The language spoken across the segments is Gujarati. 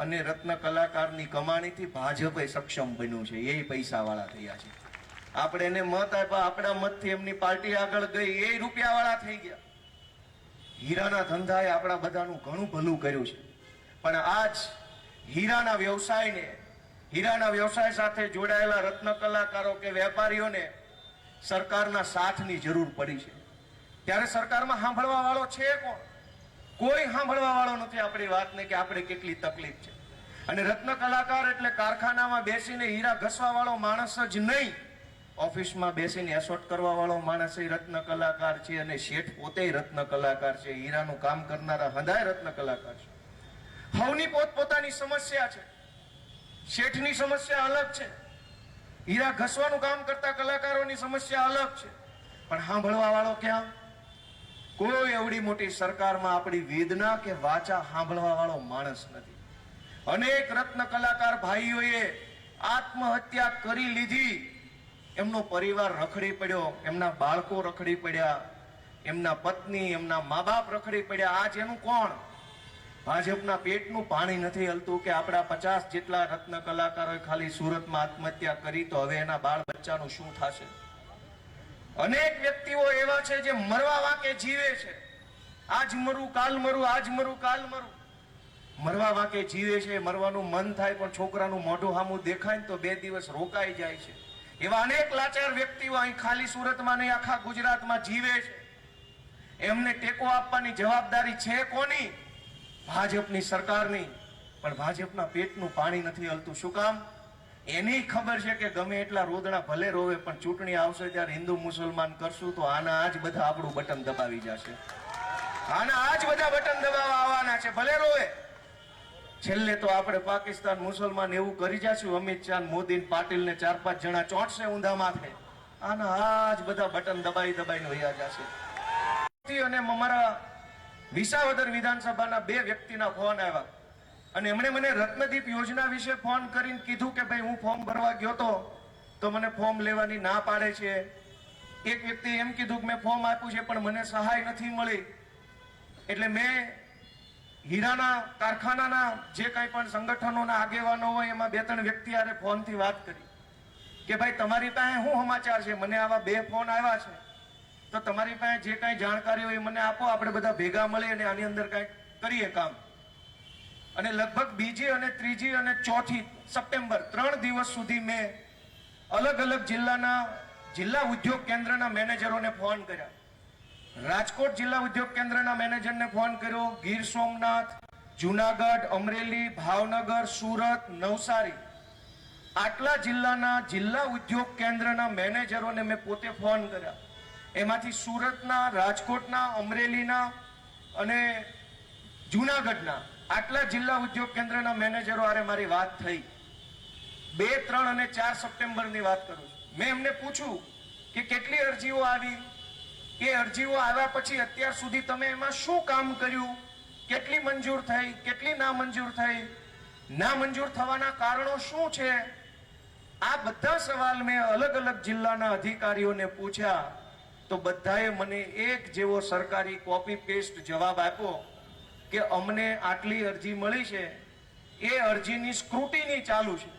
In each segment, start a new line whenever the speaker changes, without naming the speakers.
અને રત્ન કલાકારની કમાણીથી ભાજપે સક્ષમ બન્યું છે, એ પૈસાવાળા થયા છે. આપણે એને મત આપ્યા, આપણા મતથી એમની પાર્ટી આગળ ગઈ, એ રૂપિયાવાળા થઈ ગયા. હીરાના ધંધાએ આપણા બધાનું ઘણું ભલું કર્યું છે, પણ આજ હીરાના વ્યવસાય સાથે જોડાયેલા રત્ન કલાકારો કે વેપારીઓને સરકારના સાથની જરૂર પડી છે. ત્યારે સરકારમાં સાંભળવા વાળો છે કોણ? કોઈ સાંભળવા વાળો નથી આપણી વાતને કે આપણે કેટલી તકલીફ છે. અને રત્ન કલાકાર એટલે કારખાનામાં બેસીને હીરા ઘસવા વાળો માણસ જ નહીં, ઓફિસમાં બેસીને એસોટ કરવા વાળો માણસ એ રત્ન કલાકાર છે, અને શેઠ પોતે રત્ન કલાકાર છે. હીરાનું કામ કરનારા હદાય રત્ન કલાકાર છે. હવની પોતપોતાની સમસ્યા છે. શેઠની સમસ્યા અલગ છે, હીરા ઘસવાનું કામ કરતા કલાકારોની સમસ્યા અલગ છે. પણ સાંભળવા વાળો ક્યાં? કોઈ એવડી મોટી સરકારમાં આપણી વેદના કે વાચા સાંભળવા વાળો માણસ નથી. અનેક રત્ન કલાકાર ભાઈઓએ આત્મહત્યા કરી લીધી, એમનો પરિવાર રખડી પડ્યો, એમના બાળકો રખડી પડ્યા, એમના પત્ની, એમના મા બાપ રખડી પડ્યા. આજ એનું કોણ? ભાજપના પેટનું પાણી નથી હલતું કે આપણા 50 જેટલા રત્ન કલાકારોએ ખાલી સુરતમાં આત્મહત્યા કરી, તો હવે એના બાળ બચ્ચાનું શું થશે? અનેક વ્યક્તિઓ એવા છે જે મરવા વાકે જીવે છે. આજ મરું કાલ મરું, આજ મરું કાલ મરું, મરવા વાકે જીવે છે. મરવાનું મન થાય પણ છોકરાનું મોઢું સામું દેખાય ને તો 2 દિવસ રોકાઈ જાય છે. એવા અનેક લાચાર વ્યક્તિઓ અહીં ખાલી સુરતમાં નહીં, આખા ગુજરાતમાં જીવે છે. એમને ટેકો આપવાની જવાબદારી છે કોની? ભાજપની સરકારની. પણ ભાજપના પેટનું પાણી નથી હલતું. શું કામ? એની ખબર છે કે ગમે એટલા રોદણા ભલે રોવે, પણ ચૂંટણી આવશે ત્યારે હિન્દુ મુસલમાન કરશું તો આના આજ બધા આપણું બટન દબાવી જશે. આના આજ બધા બટન દબાવવા આવવાના છે, ભલે રોવે. છેલ્લે તો આપણે પાકિસ્તાન મુસલમાન એવું કરી જશું, અમિત શાહ, મોદી, પાટીલ ને 4-5 જણા ચોંટશે ઊંધા માથે. આના આજ બધા બટન દબાઈને વયા જશે. અને અમારા વિસાવદર વિધાનસભાના 2 વ્યક્તિના ફોન આવ્યા, અને એમણે મને રત્નદીપ યોજના વિશે ફોન કરીને કીધું કે ભાઈ હું ફોર્મ ભરવા ગયો તો મને ફોર્મ લેવાની ના પાડે છે. એક વ્યક્તિ એમ કીધું કે મેં ફોર્મ આપ્યું છે પણ મને સહાય નથી મળી. એટલે મેં હીરાના કારખાનાના જે કંઈ પણ સંગઠનોના આગેવાનો હોય એમાં 2-3 વ્યક્તિ આરે ફોનથી વાત કરી કે ભાઈ તમારી પાસે શું સમાચાર છે? મને આવા 2 ફોન આવ્યા છે, તો તમારી પાસે જે કાંઈ જાણકારી હોય મને આપો, આપણે બધા ભેગા મળી અને આની અંદર કાંઈક કરીએ કામ. અને લગભગ 2જી અને 3જી અને 4થી સપ્ટેમ્બર 3 દિવસ સુધી મેં અલગ અલગ જિલ્લા ઉદ્યોગ કેન્દ્રના મેનેજરોને ફોન કર્યા. રાજકોટ જિલ્લા ઉદ્યોગ કેન્દ્રના મેનેજરને ફોન કર્યો, ગીર સોમનાથ, જુનાગઢ, અમરેલી, ભાવનગર, સુરત, નવસારી, આટલા જિલ્લાના જિલ્લા ઉદ્યોગ કેન્દ્રના મેનેજરોને મેં પોતે ફોન કર્યા. એમાંથી સુરતના, રાજકોટના, અમરેલીના અને જુનાગઢના આટલા જિલ્લા ઉદ્યોગ કેન્દ્રના મેનેજરો આરે મારી વાત થઈ. 2, 3 અને 4 સપ્ટેમ્બરની વાત કરું છું. મેં એમને પૂછ્યું કે કેટલી અરજીઓ આવી, એ અરજીઓ આવ્યા પછી અત્યાર સુધી તમે એમાં શું કામ કર્યું, કેટલી મંજૂર થઈ, કેટલી ના મંજૂર થઈ, ના મંજૂર થવાના કારણો શું છે? આ બધા સવાલ મેં અલગ અલગ જિલ્લાના અધિકારીઓને પૂછ્યા, તો બધાએ મને એક જેવો સરકારી કોપી પેસ્ટ જવાબ આપ્યો કે અમને આટલી અરજી મળી છે, એ અરજીની સ્ક્રુટિની ચાલુ છે.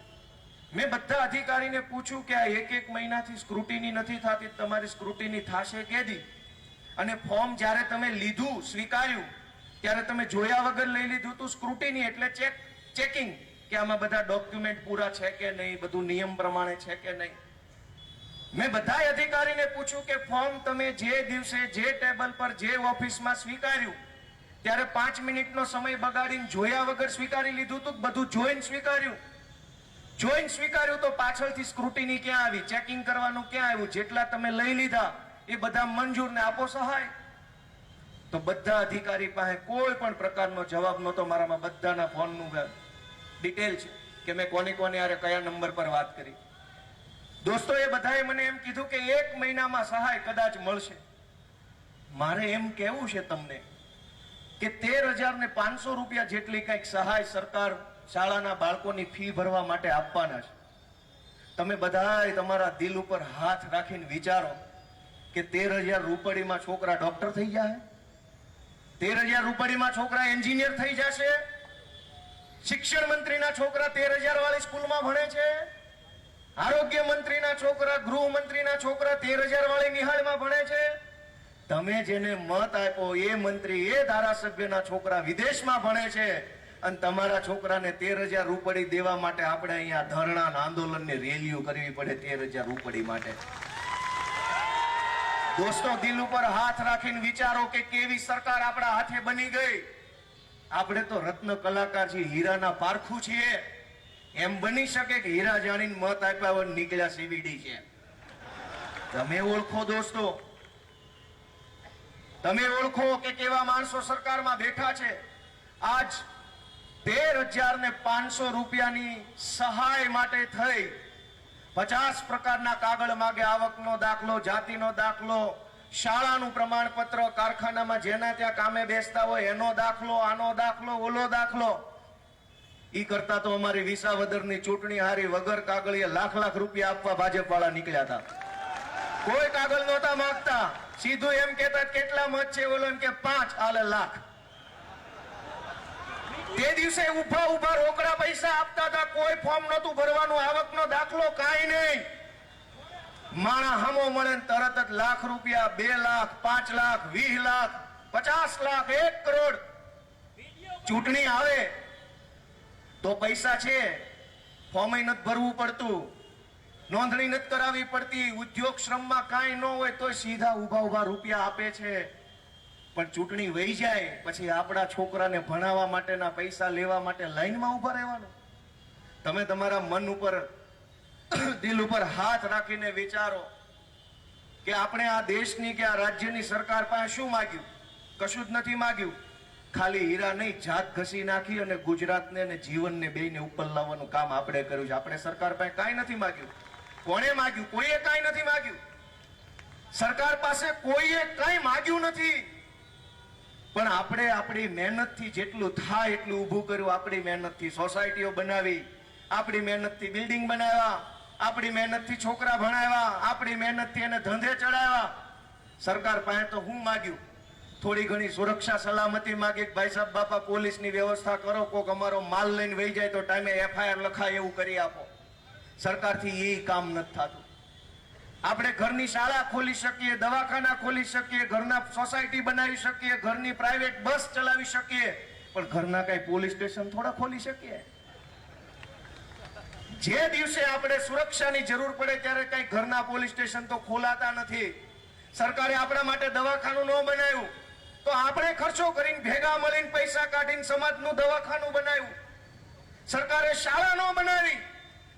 મેં બધા અધિકારીને પૂછ્યું કે આ 1 મહિનાથી સ્ક્રુટિની નથી થતી, તમારી સ્ક્રુટિની થશે કેદી? અને ફોર્મ જ્યારે તમે લીધું, સ્વીકાર્યું, ત્યારે તમે જોયા વગર લઈ લીધું તું. સ્ક્રુટિની એટલે ચેકિંગ કે આમાં બધા ડોક્યુમેન્ટ પૂરા છે કે નહીં, બધું નિયમ પ્રમાણે છે કે નહીં. મેં બધા અધિકારીને પૂછ્યું કે ફોર્મ તમે જે દિવસે જે ટેબલ પર જે ઓફિસમાં સ્વીકાર્યું ત્યારે 5 મિનિટનો સમય બગાડીને જોયા વગર સ્વીકારી લીધું તું, બધું જોઈને સ્વીકાર્યું તો પાછળથી સ્ક્રુટિની ક્યાં આવી, ચેકિંગ કરવાનું ક્યાં આવ્યું? જેટલા તમે લઈ લીધા એ બધા મંજૂર ને આપો સહાય. તો બધા અધિકારી પાસે કોઈ પણ પ્રકારનો જવાબ નહોતો. મારામાં બધાના ફોનનું ડિટેલ છે કે મેં કોની આરે કયા નંબર પર વાત કરી. દોસ્તો, એ બધાએ મને એમ કીધું કે 1 મહિનામાં સહાય કદાચ મળશે. મારે એમ કહેવું છે તમને કે 13,500 રૂપિયા જેટલી કંઈક સહાય સરકાર શાળાના બાળકોની ફી ભરવા માટે આપવાના છે. તમે બધાએ તમારા દિલ ઉપર હાથ રાખીને વિચારો કે 13,000 રૂપિયામાં છોકરા ડોક્ટર થઈ જાય, 13,000 રૂપિયામાં છોકરા એન્જિનિયર થઈ જશે, શિક્ષણ મંત્રીના છોકરા 13,000 વાળી સ્કૂલમાં ભણે છે, આરોગ્ય મંત્રીના છોકરા, ગૃહ મંત્રીના છોકરા 13,000 વાળી નિહાળમાં ભણે છે. તમે જેને મત આપ્યો એ મંત્રી, એ ધારાસભ્યના છોકરા વિદેશમાં ભણે છે, અને તમારા છોકરાને 13,000 રૂપડી દેવા માટે આપણે અહીંયા ધરણા, આંદોલનની રેલીઓ કરવી પડે 13,000 રૂપડી માટે. દોસ્તો, દિલ ઉપર હાથ રાખીને વિચારો કે કેવી સરકાર આપણા હાથે બની ગઈ. આપણે તો રત્ન કલાકાર છીએ, હીરાના પારખું છીએ. એમ બની શકે કે હીરા જાણીને મત આપ્યા હોય નીકળ્યા સીવીડી છે. તમે ઓળખો દોસ્તો, તમે ઓળખો કે કેવા માણસો સરકારમાં બેઠા છે. આજ 13,500 રૂપિયાની સહાય માટે થઈ 50 પ્રકારના કાગળ માગે. આવકનો દાખલો, જાતિનો દાખલો, શાળાનું પ્રમાણપત્ર, કારખાનામાં જેના ત્યાં કામે બેસતા હોય એનો દાખલો, આનો દાખલો, ઓલો દાખલો. ઈ કરતા તો અમારી વિસાવદરની ચૂંટણી હારી વગર કાગળીએ લાખ રૂપિયા આપવા ભાજપ વાળા નીકળ્યા હતા. કોઈ કાગળ નહોતા માંગતા, સીધું એમ કહેતા કેટલા મત છે, ઓલો એમ કે 5, આલે લાખ. તે દિવસે ઉભા રોકડા પૈસા આપતા હતા, કોઈ ફોર્મ નહોતું ભરવાનું, આવકનો દાખલો કાંઈ નહીં. માણા હામો મળે તરત જ લાખ રૂપિયા, 2 લાખ, 5 લાખ, 20 લાખ, 50 લાખ, 1 કરોડ. ચૂંટણી આવે તો પૈસા છે, ફોર્મ નથી ભરવું પડતું, નોંધણી નથી કરાવવી પડતી, ઉદ્યોગ શ્રમમાં કાંઈ ન હોય તો સીધા ઉભા રૂપિયા આપે છે. પણ ચૂંટણી વહી જાય પછી આપણા છોકરાને ભણાવવા માટેના પૈસા લેવા માટે લાઈનમાં ઉભા રહેવાનું. તમે તમારા મન ઉપર, દિલ ઉપર હાથ રાખીને વિચારો કે આપણે આ દેશની કે આ રાજ્યની સરકાર પાસે શું માગ્યું? કશું જ નથી માગ્યું. ખાલી હીરા નહીં, જાત ઘસી નાખી અને ગુજરાતને અને જીવનને બેયને ઉપર લાવવાનું કામ આપણે કર્યું છે. આપણે સરકાર પાસે કાંઈ નથી માગ્યું. કોણે માગ્યું? કોઈએ કાંઈ નથી માગ્યું. સરકાર પાસે કોઈએ કાંઈ માગ્યું નથી. પણ આપણે આપણી મહેનતથી જેટલું થાય એટલું ઊભું કર્યું. આપણી મહેનતથી સોસાયટીઓ બનાવી, આપણી મહેનતથી બિલ્ડિંગ બનાવ્યા, આપણી મહેનતથી છોકરા ભણાવ્યા, આપણી મહેનતથી એને ધંધે ચડાવ્યા. સરકાર પાસે તો હું માગ્યું? થોડી ઘણી સુરક્ષા સલામતી માગી, ભાઈ સાહેબ બાપા પોલીસની વ્યવસ્થા કરો, કોક અમારો માલ લઈને વહી જાય તો ટાઈમે FIR લખાય એવું કરી આપો. સરકારથી એ કામ નથી થતું. આપણે ઘરની શાળા ખોલી શકીએ, દવાખાના ખોલી શકીએ, ઘરના સોસાયટી બનાવી શકીએ, ઘરની પ્રાઇવેટ બસ ચલાવી શકીએ, પણ ઘરના કઈ પોલીસ સ્ટેશન થોડા ખોલી શકીએ? જે દિવસે આપણે સુરક્ષાની જરૂર પડે ત્યારે કઈ ઘરના પોલીસ સ્ટેશન તો ખોલાતા નથી. સરકારે આપણા માટે દવાખાનું ન બનાવ્યું તો આપણે ખર્ચો કરીને ભેગા મળીને પૈસા કાઢીને સમાજનું દવાખાનું બનાવ્યું. સરકારે શાળા ન બનાવી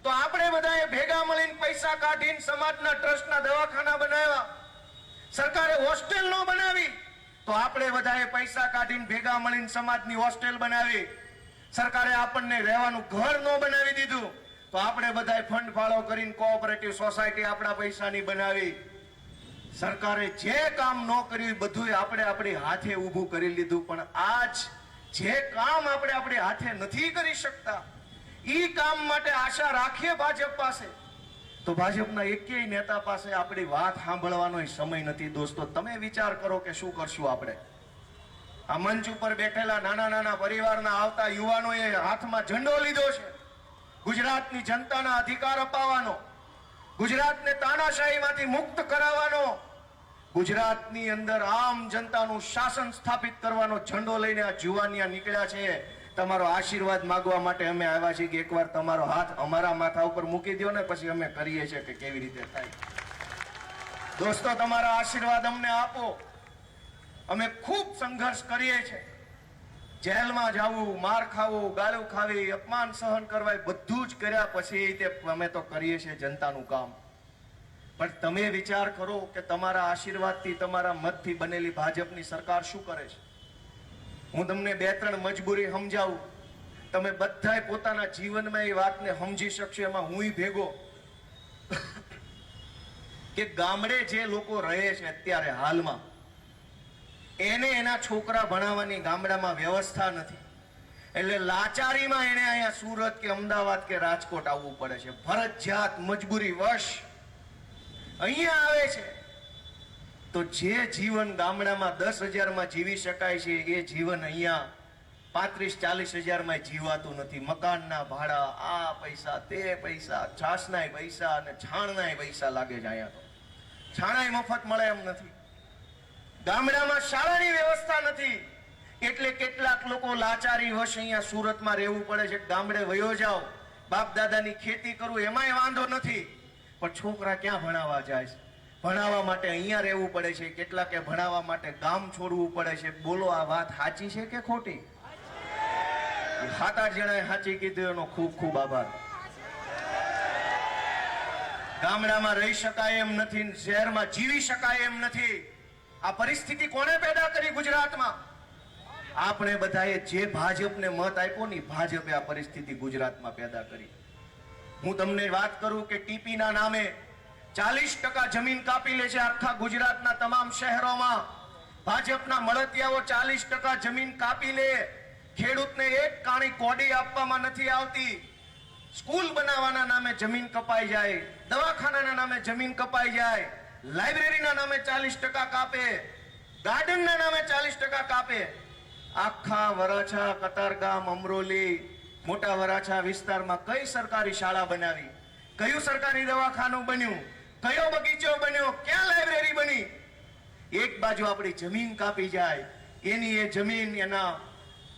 તો આપણે બધાએ ભેગા મળીને પૈસા કાઢીને સમાજના ટ્રસ્ટના દવાખાના બનાવ્યા. સરકારે હોસ્ટેલ ન બનાવી તો આપણે બધાએ પૈસા કાઢીને ભેગા મળીને સમાજની હોસ્ટેલ બનાવી. સરકારે આપણને રહેવાનું ઘર ન બનાવી દીધું તો આપણે બધાએ ફંડ ફાળો કરીને કોઓપરેટિવ સોસાયટી આપણા પૈસાની બનાવી. સરકારે જે કામ ન કર્યું બધું આપણે આપણી હાથે ઊભું કરી લીધું. પણ આજ જે કામ આપણે આપણી હાથે નથી કરી શકતા ઈ કામ માટે આશા રાખીએ ભાજપ પાસે, તો ભાજપના એકેય નેતા પાસે આપણી વાત સાંભળવાનો સમય નથી. દોસ્તો, તમે વિચાર કરો કે શું કરશું આપણે? આ મંચ ઉપર બેઠેલા નાના નાના પરિવારના આવતા યુવાનોએ હાથમાં ઝંડો લીધો છે. ગુજરાતની જનતાના અધિકાર અપાવવાનો, ગુજરાતને તાનાશાહીમાંથી મુક્ત કરાવવાનો, ગુજરાતની અંદર આમ જનતાનું શાસન સ્થાપિત કરવાનો ઝંડો લઈને આ જુવાનિયા નીકળ્યા છે. તમારો આશીર્વાદ માંગવા માટે અમે આવ્યા છીએ કે એકવાર તમારો હાથ અમારા માથા ઉપર મૂકી દો ને પછી અમે કરીએ છીએ કે કેવી રીતે થાય. દોસ્તો, તમારા આશીર્વાદ અમને આપો. અમે ખૂબ સંઘર્ષ કરીએ છીએ. જેલમાં જવું, માર ખાવું, ગાળું ખાવી, અપમાન સહન કરવા, બધું જ કર્યા પછી અમે તો કરીએ છીએ જનતાનું કામ. પણ તમે વિચાર કરો કે તમારા આશીર્વાદથી, તમારા મતથી બનેલી ભાજપની સરકાર શું કરે છે? હું તમને 2-3 મજબૂરી સમજાવું. તમે બધાય પોતાના જીવનમાં એ વાતને સમજી શકશો, એમાં હુંય ભેગો. કે ગામડે જે લોકો રહે છે અત્યારે હાલમાં, એને એના છોકરા ભણાવવાની ગામડામાં વ્યવસ્થા નથી. એટલે લાચારીમાં એને અહીંયા સુરત કે અમદાવાદ કે રાજકોટ આવવું પડે છે. ફરજિયાત મજબૂરી વશ અહીંયા આવે છે. તો જે જીવન ગામડામાં 10,000 માં જીવી શકાય છે એ જીવન અહીંયા 35-40 હજારમાં જીવાતું નથી. મકાનના ભાડા, આ પૈસા, તે પૈસા, છાસનાય પૈસા અને છાણનાય પૈસા લાગે છે. અહીંયા તો છાણાય મફત મળે એમ નથી. ગામડામાં શાળાની વ્યવસ્થા નથી એટલે કેટલાક લોકો લાચારી વશ અહીંયા સુરતમાં રહેવું પડે છે. ગામડે વયો જાઓ, બાપ દાદાની ખેતી કરવું એમાંય વાંધો નથી, પણ છોકરા ક્યાં ભણાવવા જાય છે? ભણાવવા માટે અહીંયા રહેવું પડે છે. કેટલાકે ભણાવવા માટે ગામ છોડવું પડે છે. બોલો, આ વાત સાચી છે કે ખોટી? 7-8 જણાએ સાચી કીધું, એનો ખૂબ ખૂબ આભાર. ગામડામાં રહી શકાય એમ નથી, શહેરમાં જીવી શકાય એમ નથી. આ પરિસ્થિતિ કોને પેદા કરી ગુજરાતમાં? આપણે બધાએ જે ભાજપને મત આપ્યો ને, ભાજપે આ પરિસ્થિતિ ગુજરાતમાં પેદા કરી. હું તમને વાત કરું કે ટીપી ના નામે 40% જમીન કાપી લે છે આખા ગુજરાતના તમામ શહેરોમાં. ભાજપના મળતિયાઓ 40% જમીન કાપી લે. ખેડૂતને એક કાણી કોડી આપવામાં નથી આવતી. સ્કૂલ બનાવવાના નામે જમીન કપાઈ જાય, દવાખાનાના નામે જમીન કપાઈ જાય, લાઇબ્રેરીના નામે 40% કાપે, ગાર્ડનના નામે 40% કાપે. આખા વરાછા, કતારગામ, અમરોલી, મોટા વરાછા વિસ્તારમાં કઈ સરકારી શાળા બનાવી? કયું સરકારી દવાખાનું બન્યું? કયો બગીચો બન્યો? ક્યાં લાઇબ્રેરી બની? એક બાજુ આપણી જમીન કાપી જાય, એની એ જમીન એના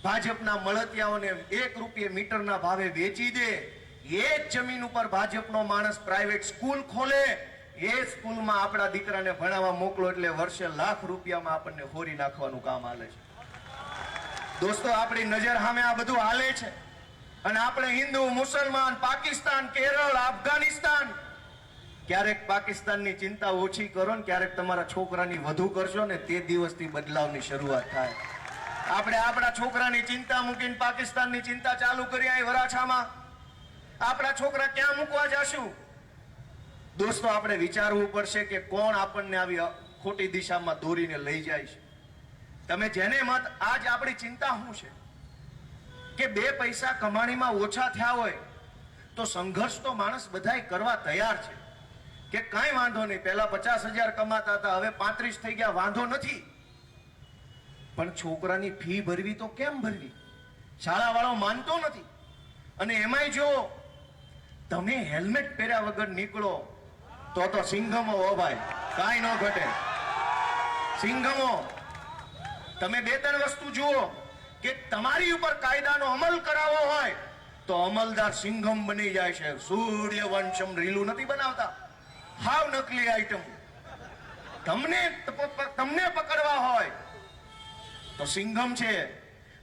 ભાજપના મળતિયાઓને 1 રૂપિયા મીટરના ભાવે વેચી દે. એ જ જમીન ઉપર ભાજપનો માણસ પ્રાઇવેટ સ્કૂલ ખોલે. એ સ્કૂલમાં આપણા દીકરાને ભણાવવા મોકલો એટલે વર્ષે લાખ રૂપિયામાં આપણને હોરી નાખવાનું કામ હાલે છે. દોસ્તો, આપણી નજર સામે આ બધું હાલે છે અને આપણે હિન્દુ, મુસલમાન, પાકિસ્તાન, કેરળ, અફઘાનિસ્તાન, ક્યારેક પાકિસ્તાનની ચિંતા ઓછી કરો ને ક્યારેક તમારા છોકરાની વધુ કરશો ને, તે દિવસથી બદલાવની શરૂઆત થાય. આપણે આપણા છોકરાની ચિંતા મૂકીને પાકિસ્તાનની ચિંતા ચાલુ કરી અહીં વરાછામાં. આપણા છોકરા ક્યાં મૂકવા જશું? દોસ્તો, આપણે વિચારવું પડશે કે કોણ આપણને આવી ખોટી દિશામાં દોરીને લઈ જાય છે. તમે જેને મત, આજ આપણી ચિંતા શું છે કે 2 પૈસા કમાણીમાં ઓછા થયા હોય તો સંઘર્ષ તો માણસ બધાય કરવા તૈયાર છે કે કાંઈ વાંધો નહીં, પહેલા 50,000 કમાતા હતા, હવે 35 થઈ ગયા, વાંધો નથી. પણ છોકરાની ફી ભરવી તો કેમ ભરવી? શાળા વાળો માનતો નથી. અને એમાંય જો તમે હેલ્મેટ પહેર્યા વગર નીકળો તો સિંઘમો હો ભાઈ, કાંઈ ન ઘટે. સિંઘમો. તમે 2-3 વસ્તુ જુઓ કે તમારી ઉપર કાયદાનો અમલ કરાવવો હોય તો અમલદાર સિંઘમ બની જાય છે. સૂર્યવંશમ રીલું નથી બનાવતા, હાવ નકલી આઈટમ. તમને પકડવા હોય તો સિંઘમ છે.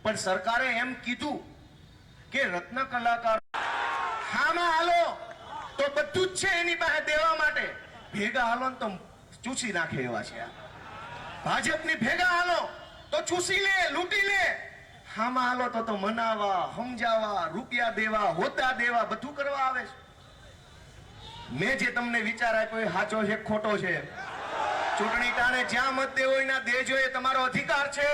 પણ સરકારે એમ કીધું કે રત્ન કલાકાર હામાં હાલો તો બધું જ છે એની પાસે દેવા માટે. ભેગા હાલો ને તો ચૂસી નાખે એવા છે. ભાજપની ભેગા હાલો તો ચૂસી લે, લૂંટી લે. હામાં હાલો તો મનાવા, સમજાવવા, રૂપિયા દેવા, હોદ્દા દેવા, બધું કરવા આવે છે. મેં જે તમને વિચાર આપ્યો એ સાચો છે ખોટો છે? ચૂંટણી ટાણે જ્યાં મત દેવો એના દેજો, એ તમારો અધિકાર છે.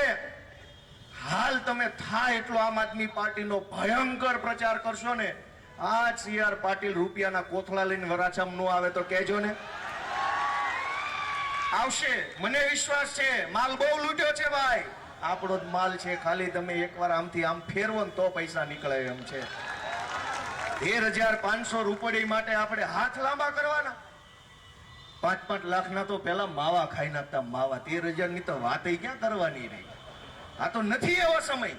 હાલ તમે થાય એટલો આમ આદમી પાર્ટીનો ભયંકર પ્રચાર કરશો ને, આ CR પાટીલ રૂપિયાના કોથળા લઈને વરાછામાં નો આવે તો કહેજો ને. આવશે, મને વિશ્વાસ છે. માલ બહુ લૂંટ્યો છે ભાઈ, આપણો જ માલ છે. ખાલી તમે એકવાર આમથી આમ ફેરવો ને તો પૈસા નીકળે એમ છે. 13,500 રૂપિયા માટે આપણે હાથ લાંબા કરવાના? 5-5 લાખના તો પેલા માવા ખાઈ નાખતા. માવા 13,000 ની તો વાત ક્યાં કરવાની રહી. આ તો નથી એવો સમય,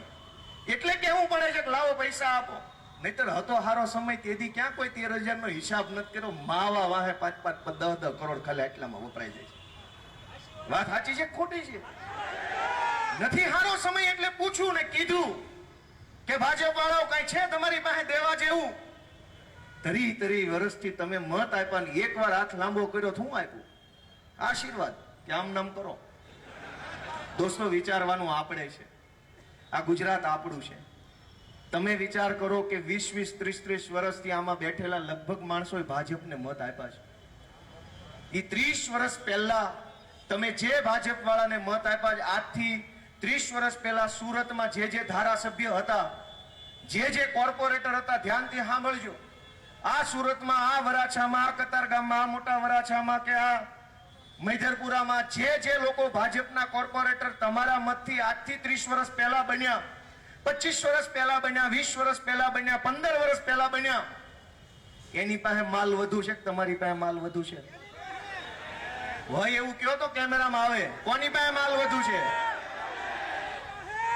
એટલે કેવું પડે છે કે લાવો પૈસા આપો. નહીતર હતો હારો સમય, તેથી ક્યાં કોઈ 13,000 નો હિસાબ નથી કર્યો. માવા વાહે 5-5, 10-10 કરોડ ખાલી આટલામાં વપરાઈ જાય છે. વાત સાચી છે ખોટી છે? નથી હારો સમય એટલે પૂછ્યું ને કીધું કે ભાજપ વાળાઓ કઈ છે તમારી પાસે દેવા જેવું? 30 વર્ષથી તમે મત આપ્યા ને એકવાર હાથ લાંબો કર્યો, શું આપ્યું? આશીર્વાદ કે આમ નામ કરો. દોસ્તો, વિચારવાનું આપણે છે. આ ગુજરાત આપણું છે. તમે વિચાર કરો કે 20-20, 30-30 વર્ષથી આમાં બેઠેલા લગભગ માણસોએ ભાજપને મત આપ્યા છે. એ 30 વર્ષ પહેલા તમે જે ભાજપ વાળાને મત આપ્યા છે, આજથી 30 વર્ષ પહેલા સુરતમાં જે ધારાસભ્ય હતા, જે કોર્પોરેટર હતા, ધ્યાનથી સાંભળજો. આ સુરતમાં, આ વરાછામાં, આ કતારગામમાં, આ મોટા વરાછામાં કે આ મૈધરપુરામાં જે લોકો ભાજપના કોર્પોરેટર તમારા મતથી આજથી 30 વર્ષ પહેલા બન્યા, 25 વર્ષ પહેલા બન્યા, 20 વર્ષ પહેલા બન્યા, 15 વર્ષ પહેલા બન્યા. એની પાસે માલ વધુ છે કે તમારી પાસે માલ વધુ છે? હોય એવું કયો તો કેમેરામાં આવે, કોની પાસે માલ વધુ છે?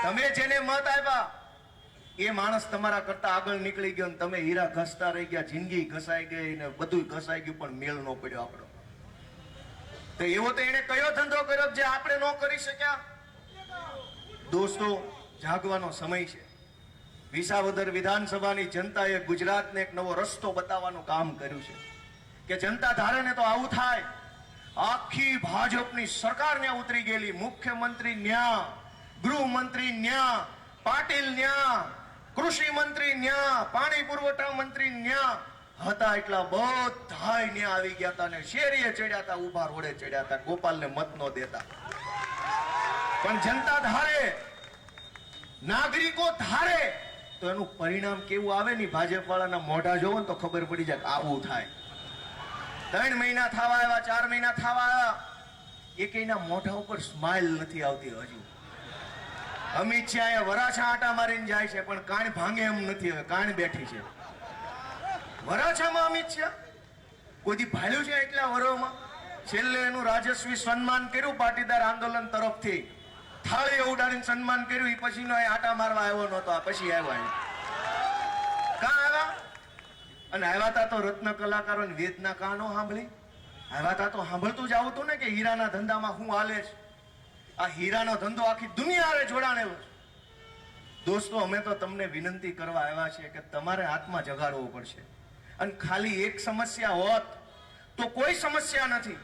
તમે જેને મત આપ્યા એ માણસ તમારા કરતા આગળ નીકળી ગયો, તમે હીરા ઘસતા રહી ગયા, જિંદગી ઘસાઈ ગઈ ને બધું ઘસાઈ ગયું, પણ મેળ ન પડ્યો આપણો. તો એવો તો એને કયો ધંધો કર્યો જે આપણે ન કરી શક્યા? દોસ્તો, જાગવાનો સમય છે. વિસાવદર વિધાનસભાની જનતાએ ગુજરાતને એક નવો રસ્તો બતાવવાનું કામ કર્યું છે કે જનતા ધારે ને તો આવું થાય. આખી ભાજપની સરકાર ન્યા ઉતરી ગયેલી, મુખ્યમંત્રી ન્યા, ગૃહમંત્રી ન્યા, પાટીલ ન્યા, કૃષિ મંત્રી ન્યા, પાણી પુરવઠા મંત્રી ન્યા હતા, એટલા બધાય ન્યા આવી ગયા હતા ને શેરીએ ચડ્યા હતા, ઉભા રોડે ચડ્યા હતા, ગોપાલને મત ન દેતા. પણ જનતા ધારે, નાગરિકો ધારે તો એનું પરિણામ કેવું આવે ને ભાજપ વાળાના મોઢા જોવો ને તો ખબર પડી જાય કે આવું થાય. 3 મહિના થવા આવ્યા, 4 મહિના થવા આવ્યા, એકેયના મોઢા ઉપર સ્માઇલ નથી આવતી હજુ. અમિત શાહ વરાછા આટા મારીને જાય છે પણ કાન ભાંગે એમ નથી, હવે કાન બેઠી છે. વરાછામાં અમિત શાહ કોઈ ભાળ્યું છે એટલા વરોમાં? છેલ્લે એનું રાજસ્વી સન્માન કર્યું પાટીદાર આંદોલન તરફથી, થાળી ઉડાડીને સન્માન કર્યું, એ પછીનો આટા મારવા આવ્યો નતો, આ પછી આવ્યા. કાં આવ્યા? અને આવ્યા તા તો રત્ન કલાકારોની વેદના કાં નો સાંભળી? આવ્યા તા તો સાંભળતું જ આવતું ને કે હીરાના ધંધામાં શું હાલે છે. આ હીરાનો ધંધો આખી દુનિયાએ જોડાણેલો છે. દોસ્તો, અમે તો તમને વિનંતી કરવા આવ્યા છીએ કે તમારે હાથમાં જગાડવો પડશે. અને ખાલી એક સમસ્યા હોત તો કોઈ સમસ્યા નથી,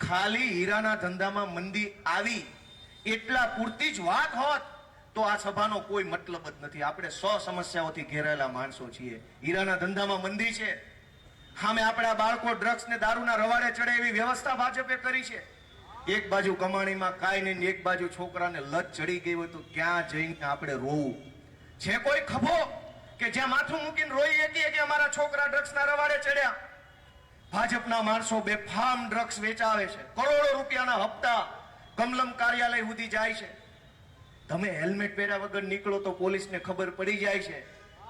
ખાલી હીરાના ધંધામાં મંદી આવી એટલા પૂરતી જ વાત હોત તો આ સભાનો કોઈ મતલબ જ નથી. આપણે 100 સમસ્યાઓથી ઘેરાયેલા માણસો છીએ. હીરાના ધંધામાં મંદી છે, સામે આપણા બાળકો ડ્રગ્સ ને દારૂના રવાડે ચડે એવી વ્યવસ્થા ભાજપે કરી છે. એક બાજુ કમાણીમાં કાંઈ નહીં, એક બાજુ છોકરાને લત ચડી ગઈ હોય તો ક્યાં જઈને આપણે રોવું? છે કોઈ ખભો કે જ્યાં માથું મૂકીને રોઈ શકીએ કે અમારા છોકરા ડ્રગ્સના રવાડે ચડ્યા? ભાજપના માણસો બેફામ ડ્રગ્સ વેચાવે છે, કરોડો રૂપિયાના હપ્તા કમલમ કાર્યાલય સુધી જાય છે. તમે હેલ્મેટ પહેર્યા વગર નીકળો તો પોલીસને ખબર પડી જાય છે,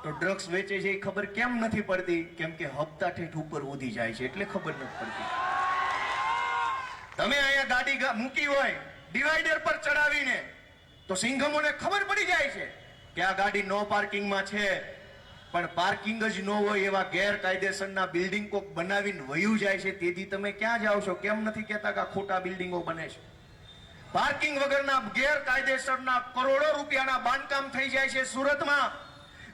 તો ડ્રગ્સ વેચે છે એ ખબર કેમ નથી પડતી? કેમ કે હપ્તા ઠેઠ ઉપર વધી જાય છે એટલે ખબર નથી પડતી. તમે અહીંયા ગાડી મૂકી હોય ડિવાઈડર પર ચડાવીને તો સિંઘમોને ખબર પડી જાય છે કે આ ગાડી નો પાર્કિંગમાં છે, પણ પાર્કિંગ જ ન હોય એવા ગેરકાયદેસરના બિલ્ડિંગ કોક બનાવીને વયું જાય છે. તેથી તમે ક્યાં જાઓ છો? કેમ નથી કહેતા કે ખોટા બિલ્ડિંગો બને છે? પાર્કિંગ વગરના ગેરકાયદેસરના કરોડો રૂપિયાના બાંધકામ થઈ જાય છે સુરતમાં.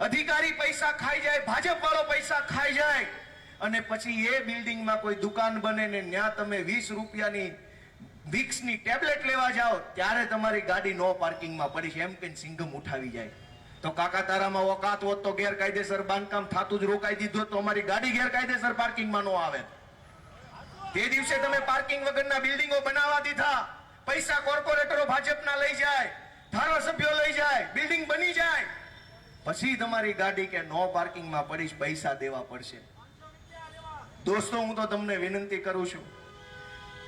અધિકારી પૈસા ખાઈ જાય, ભાજપ વાળો પૈસા ખાઈ જાય, અને પછી એ બિલ્ડિંગમાં કોઈ દુકાન બને ને ત્યાં તમે 20 રૂપિયાની વિક્સની ટેબ્લેટ લેવા જાઓ ત્યારે તમારી ગાડી નો પાર્કિંગમાં પડી છે એમ કે સિંઘમ ઉઠાવી જાય. તો કાકા તારામાં ઓકાત હોત તો ગેરકાયદેસર બાંધકામ થાતું જ રોકાઈ દીધું તો અમારી ગાડી ગેરકાયદેસર પાર્કિંગમાં નો આવે. તે દિવસે તમે પાર્કિંગ વગરના બિલ્ડિંગો બનાવવા દીધા, પૈસા કોર્પોરેટરો ભાજપના લઈ જાય, ધારાસભ્યો લઈ જાય, બિલ્ડિંગ બની જાય, પછી તમારી ગાડી કે નો પાર્કિંગમાં પડી, પૈસા દેવા પડશે. દોસ્તો, હું તો તમને વિનંતી કરું છું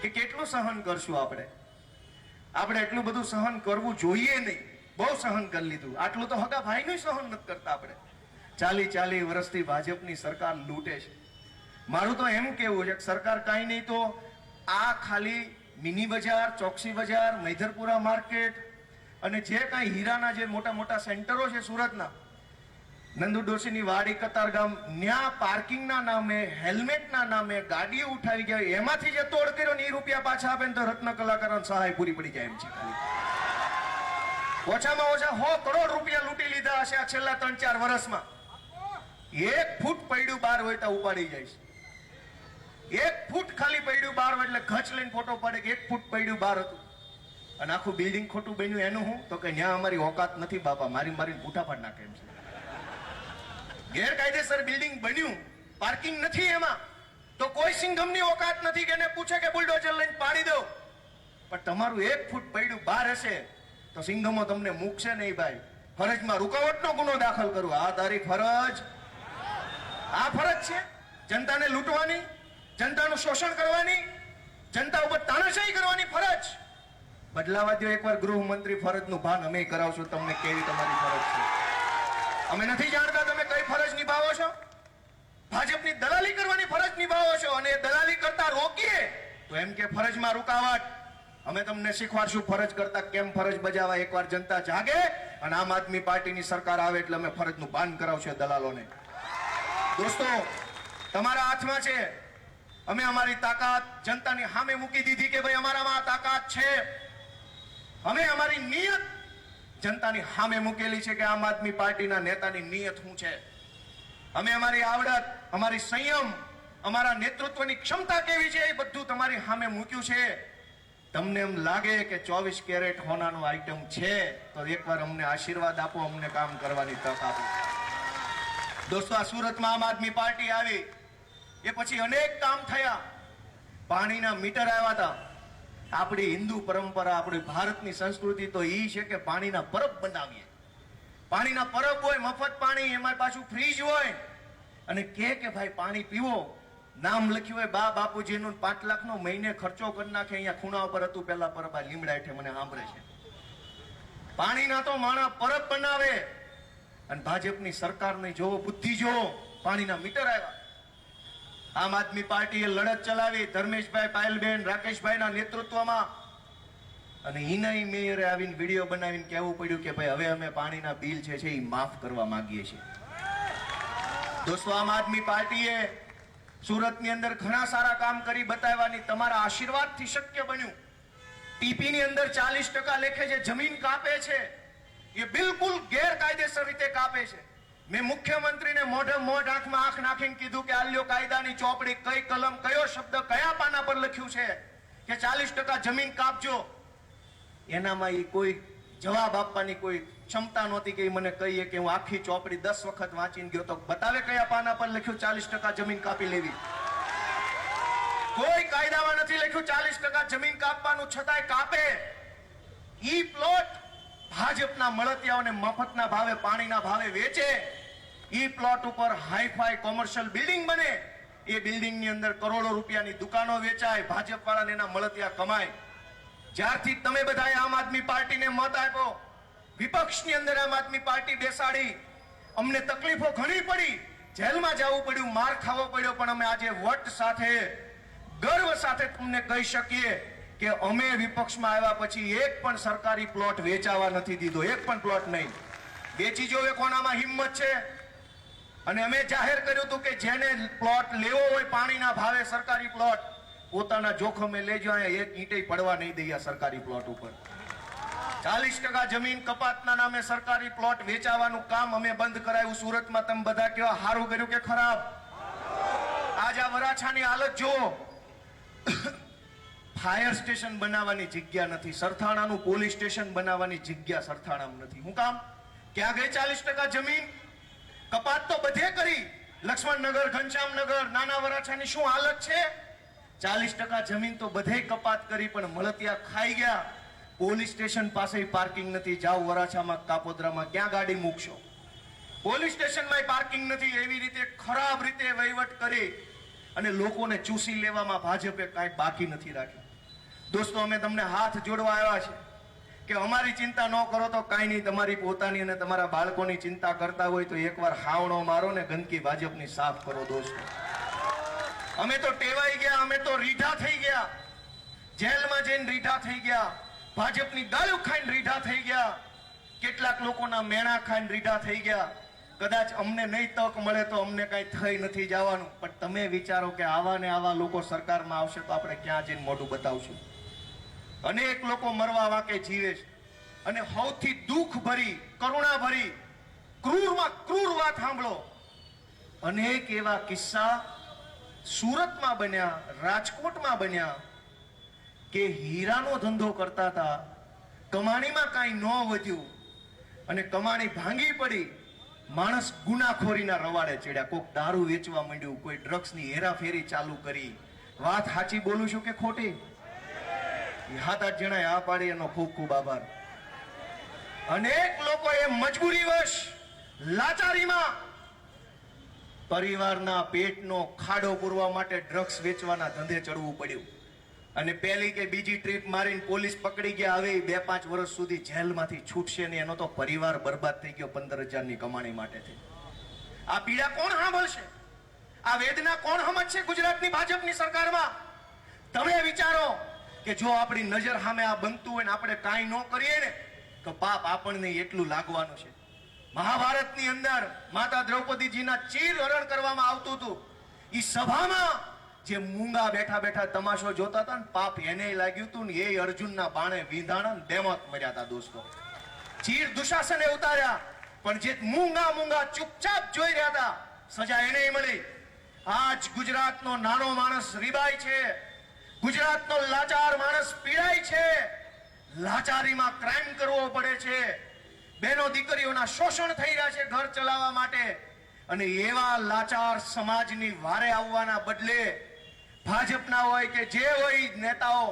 કે કેટલું સહન કરશું આપણે? એટલું બધું સહન કરવું જોઈએ નહીં. બહુ સહન કરી લીધું. આટલું તો હગા ભાઈનું સહન નથી કરતા આપણે. 40 વર્ષથી ભાજપની સરકાર લૂંટે છે. મારું તો એમ કેવું છે કે સરકાર કાંઈ નહીં તો આ ખાલી મિની બજાર, ચોકસી બજાર, મૈધરપુરા માર્કેટ અને જે કાંઈ હીરાના જે મોટા મોટા સેન્ટરો છે સુરતના, નંદુ ડોશીની વાડી, કતારગામ, ન્યા પાર્કિંગના નામે, હેલ્મેટના નામે ગાડીઓ ઉઠાવી ગયા, એમાંથી જે તોડ કર્યો ને એ રૂપિયા પાછા આપે ને તો રત્ન કલાકારોને સહાય પૂરી પડી જાય એમ છે. ખાલી ઓછામાં ઓછા 100 કરોડ રૂપિયા લૂંટી લીધા હશે આ છેલ્લા 3-4 વર્ષમાં. 1 ફૂટ પડ્યું બહાર હોય તો ઉપાડી જાય છે. 1 ફૂટ ખાલી પડ્યું બહાર હોય એટલે ઘચ લઈને ફોટો પાડે કે 1 ફૂટ પડ્યું બહાર હતું, અને આખું બિલ્ડિંગ ખોટું બન્યું. એનું હું તો કે ન્યા અમારી ઓકાત નથી બાપા, મારી બૂઠા પાડ નાખે એમ છે. ગેરકાયદેસર બિલ્ડિંગ બન્યું, પાર્કિંગ નથી એમાં, તો કોઈ સિંઘમની ઓકાત નથી કે એને પૂછે કે બુલડોઝર લઈને પાડી દો. પણ તમારું 1 ફૂટ પડ્યું બહાર હશે તો સિંઘમો તમને મૂકશે નહીં ભાઈ. ફરજમાં રૂકાવટનો ગુનો દાખલ કરવો, આ તારી ફરજ. આ ફરજ છે જનતાને લૂંટવાની, જનતાનું શોષણ કરવાની, જનતા ઉપર તાનાશાહી કરવાની ફરજ. બદલાવા દો એકવાર ગૃહમંત્રી ફરજનું ભાન અમે કરાવશું તમને કેવી તમારી ફરજ છે. અમે નથી જાણતા તમે કઈ ફરજ નિભાવો છો. ભાજપની દલાલી કરવાની ફરજ નિભાવો છો અને દલાલી કરતા રોકીએ તો એમ કે ફરજમાં રૂકાવટ. અમે તમને શીખવાડશું ફરજ કરતા કેમ ફરજ બજાવવા. એકવાર જનતા જાગે અને આમ આદમી પાર્ટીની સરકાર આવે એટલે અમે ફરજનું ભાન કરાવશે દલાલોને. દોસ્તો, તમારા હાથમાં છે. અમે અમારી તાકાત જનતાની સામે મૂકી દીધી કે ભાઈ અમારામાં આ તાકાત છે. અમે અમારી નિયત જનતાની સામે મૂકેલી છે કે આમ આદમી પાર્ટીના નેતાની નિયત શું છે. અમે અમારી આવડત, અમારી સંયમ, અમારા નેતૃત્વની ક્ષમતા કેવી છે એ બધું તમારી સામે મૂક્યું છે. તમને એમ લાગે કે 24 કેરેટ હોનાનો આઈટમ છે તો એકવાર અમને આશીર્વાદ આપો, અમને કામ કરવાની તક આપો. દોસ્તો, આ સુરતમાં આમ આદમી પાર્ટી આવી એ પછી અનેક કામ થયા. પાણીના મીટર આવ્યા હતા. આપણી હિન્દુ પરંપરા, આપણી ભારતની સંસ્કૃતિ તો એ છે કે પાણીના પરબ બનાવીએ. પાણીના પરબ હોય, મફત પાણી, એમાં પાછું ફ્રીજ હોય અને કે ભાઈ પાણી પીવો. નામ લખ્યું હોય બા બાપુજીનું, 5 લાખનો મહિને ખર્ચો કરી નાખે. અહીંયા ખૂણા ઉપર હતું પેલા પરબ, આ લીમડા હેઠે મને સાંભળે છે. પાણીના તો માણા પરબ બનાવે અને ભાજપની સરકારની જોવો બુદ્ધિ જોવો. પાણીના મીટર આવ્યા. આમ આદમી પાર્ટીએ લડત ચલાવી ધર્મેશભાઈ, પાયલબેન, રાકેશભાઈના નેતૃત્વમાં અને હિનાઈ મેયરે આવીને વિડીયો બનાવીને કહેવું પડ્યું કે ભાઈ હવે અમે પાણીના બિલ છે એ માફ કરવા માંગીએ છીએ. દોસ્તો, આમ આદમી પાર્ટીએ સુરતની અંદર ઘણા સારા કામ કરી બતાવવાની તમારા આશીર્વાદથી શક્ય બન્યું. ટીપીની અંદર 40% લેખે જે જમીન કાપે છે એ બિલકુલ ગેરકાયદેસર રીતે કાપે છે. મેં મુખ્યમંત્રીને મોઢે મોઢ આંખમાં આંખ નાખીને કીધું કે આલ્યો કાયદાની ચોપડી, કઈ કલમ, કયો શબ્દ, કયા પાના પર લખ્યું છે કે 40% જમીન કાપજો. એનામાં એ કોઈ જવાબ આપવાની કોઈ ક્ષમતા નહોતી કે મને કહીએ કે હું આખી ચોપડી 10 વખત વાંચીને ગયો તો બતાવે કયા પાના પર લખ્યું 40% જમીન કાપી લેવી. કોઈ કાયદામાં નથી લખ્યું 40% જમીન કાપવાનું, છતાંય કાપે. ઈ પ્લોટ ભાજપના મળતિયાઓને મફતના ભાવે, પાણીના ભાવે વેચે. ઈ પ્લોટ ઉપર હાઈફાઈ કોમર્શિયલ બિલ્ડિંગ બને. એ બિલ્ડિંગની અંદર કરોડો રૂપિયાની દુકાનો વેચાય. ભાજપ વાળાને એના મળતિયા કમાય. જ્યારથી તમે બધાએ આમ આદમી પાર્ટીને મત આપ્યો, વિપક્ષની અંદર આમ આદમી પાર્ટી બેસાડી, અમને તકલીફો ઘણી પડી, જેલમાં જવું પડ્યું, માર ખાવો પડ્યો, પણ અમે આજે વટ સાથે, ગર્વ સાથે તમને કહી શકીએ કે અમે વિપક્ષમાં આવ્યા પછી એક પણ સરકારી પ્લોટ વેચાવા નથી દીધો. એક પણ પ્લોટ નહીં. વેચી જોવે કોનામાં હિંમત છે. અને અમે જાહેર કર્યું હતું કે જેને પ્લોટ લેવો હોય પાણીના ભાવે, સરકારી પ્લોટ, પોતાના જોખમે લેજો. અહીંયા એક ઈંટે પડવા નહીં દઈએ સરકારી પ્લોટ ઉપર. 40% જમીન કપાતના નામે સરકારી પ્લોટ વેચાવાનું કામ અમે બંધ કરાવ્યું સુરતમાં. તમે બધા કેવા સારું કર્યું કે ખરાબ? આજ આ વરાછાની હાલત જુઓ. ફાયર સ્ટેશન બનાવવાની જગ્યા નથી, સરથાણાનું પોલીસ સ્ટેશન બનાવવાની જગ્યા સરથાણામાં નથી. શું કામ? ક્યાં ગઈ 40% જમીન? કપાત તો બધે કરી. લક્ષ્મણનગર, ઘનશ્યામનગર, નાના વરાછાની શું હાલત છે? 40% જમીન તો બધે કપાત કરી, પણ મળતિયા ખાઈ ગયા. પોલીસ સ્ટેશન પાસે પાર્કિંગ નથી. જાઓ વરાછામાં, કાપોદ્રામાં, ક્યાં ગાડી મૂકશો? પોલીસ સ્ટેશનમાં પાર્કિંગ નથી. એવી રીતે ખરાબ રીતે વહીવટ કરી અને લોકોને ચૂસી લેવામાં ભાજપે કાંઈ બાકી નથી રાખ્યું. દોસ્તો, અમે તમને હાથ જોડવા આવ્યા છે કે અમારી ચિંતા ન કરો તો કાંઈ નહીં, તમારી પોતાની અને તમારા બાળકોની ચિંતા કરતા હોય તો એકવાર હાવણો મારો ને ગંદકી ભાજપની સાફ કરો. દોસ્તો, અમે તો ટેવાઈ ગયા, અમે તો રીઢા થઈ ગયા. જેલમાં જઈને રીઢા થઈ ગયા. ભાજપની ગાળો ખાઈને રીઢા થઈ ગયા. કેટલાક લોકોના મેણા ખાઈને રીઢા થઈ ગયા. કદાચ અમને નહીં તક મળે તો અમને કઈ થઈ નથી જવાનું, પણ તમે વિચારો કે આવા ને આવા લોકો સરકારમાં આવશે તો આપણે ક્યાં જઈને મોઢું બતાવશું? અનેક લોકો મરવા વાકે જીવે છે અને સૌથી દુઃખ ભરી, કરુણા ભરી, ક્રૂરમાં ક્રૂર વાત સાંભળો. અનેક એવા કિસ્સા સુરતમાં બન્યા, રાજકોટમાં બન્યા કે હીરાનો ધંધો કરતા હતા, કમાણીમાં કાંઈ ન વધ્યું અને કમાણી ભાંગી પડી. માણસ ગુનાખોરીના રવાડે ચડ્યા. કોઈક દારૂ વેચવા માંડ્યું, કોઈ ડ્રગ્સની હેરાફેરી ચાલુ કરી. વાત સાચી બોલું છું કે ખોટી? 7-8 જણાએ આ પાડી, એનો ખૂબ ખૂબ આભાર. અનેક લોકોએ મજબૂરીવશ, લાચારીમાં પરિવારના પેટનો ખાડો પૂરવા માટે ડ્રગ્સ વેચવાના ધંધે ચડવું પડ્યું. અને પહેલી કે બીજી ટ્રીપ મારીને પોલીસ પકડી ગયા, હવે 2-5 વર્ષ સુધી જેલમાંથી છૂટશે નહીં. એનો તો પરિવાર બરબાદ થઈ ગયો 15,000ની કમાણી માટેથી. આ પીડા કોણ સાંભળશે? આ વેદના કોણ સમજશે ગુજરાતની ભાજપની સરકારમાં? તમે વિચારો કે જો આપણી નજર સામે આ બનતું હોય ને આપણે કાંઈ ન કરીએ ને તો પાપ આપણને એટલું લાગવાનું છે. મહાભારતની અંદર માતા દ્રૌપદીજીના ચીરહરણ કરવામાં આવતું હતું. એ સભામાં જે મૂંગા બેઠા બેઠા તમાશો જોતા હતા ને, પાપ એને લાગ્યું હતું ને એ અર્જુનના બાણે વિંધાણા ને બેમત મર્યા હતા. દોસ્તો, ચીર દુશાસને ઉતાર્યા, પણ જે મૂંગા ચૂપચાપ જોઈ રહ્યા હતા, સજા એને મળી. આજ ગુજરાતનો નાનો માણસ રીબાય છે, ગુજરાતનો લાચાર માણસ પીડાય છે, લાચારીમાં ક્રાઇમ કરવો પડે છે, બહેનો દીકરીઓના શોષણ થઈ રહ્યા છે ઘર ચલાવવા માટે. અને એવા લાચાર સમાજની વારે આવવાના બદલે ભાજપના હોય કે જે હોય નેતાઓ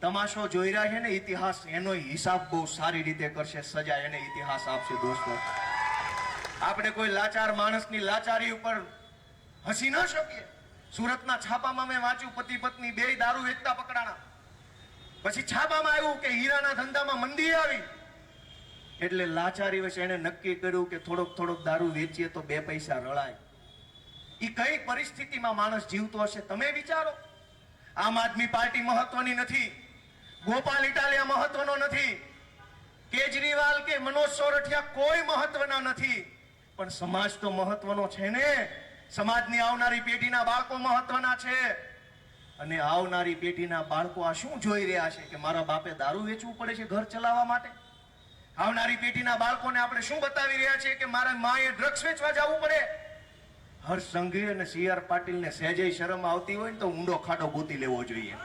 તમાશો જોઈ રહ્યા છે ને, ઇતિહાસ એનો હિસાબ બહુ સારી રીતે કરશે, સજા એને ઇતિહાસ આપશે. દોસ્તો, આપણે કોઈ લાચાર માણસની લાચારી ઉપર હસી ન શકીએ. સુરતના છાપામાં મેં વાંચ્યું, પતિ પત્ની બે દારૂ વેચતા પકડાણા. પછી છાપામાં આવ્યું કે હીરાના ધંધામાં મંદી આવી, એટલે લાચારી વચ્ચે એને નક્કી કર્યું કે થોડોક દારૂ વેચીએ તો 2 પૈસા રળાય. એ કઈ પરિસ્થિતિમાં માણસ જીવતો હશે તમે વિચારો. આમ આદમી પાર્ટી મહત્વની નથી, ગોપાલ ઇટાલિયા મહત્વનો નથી, કેજરીવાલ કે મનોજ સોરઠિયા કોઈ મહત્વના નથી, પણ સમાજ તો મહત્વનો છે ને. સમાજની આવનારી પેઢીના બાળકો મહત્વના છે. અને આવનારી પેઢીના બાળકો આ શું જોઈ રહ્યા છે કે મારા બાપે દારૂ વેચવું પડે છે ઘર ચલાવવા માટે? આવનારી પેઢીના બાળકોને આપણે શું બતાવી રહ્યા છીએ કે મારા માએ ડ્રગ્સ વેચવા જવું પડે? હર્ષ સંઘવી અને CR પાટીલને સહેજે શરમ આવતી હોય ને તો ઊંડો ખાડો ગોતી લેવો જોઈએ.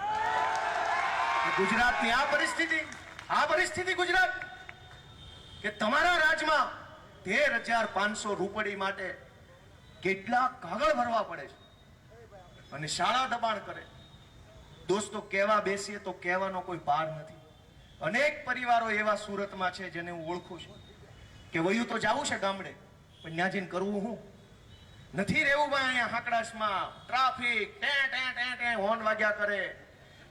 ગુજરાતની આ પરિસ્થિતિ ગુજરાત કે તમારા રાજમાં 13,500 રૂપિયા માટે કેટલા કાગળ ભરવા પડે છે અને શાળા દબાણ કરે. દોસ્તો, કહેવા બેસીએ તો કહેવાનો કોઈ પાર નથી. અનેક પરિવારો એવા સુરતમાં છે જેને હું ઓળખું છું કે વયું તો જાવું છે ગામડે, પણ ત્યાં જઈને કરવું હું નથી રહેવું ભાઈ. અહીંયા હાકડાસમાં ટ્રાફિક હોર્ન વાગ્યા કરે,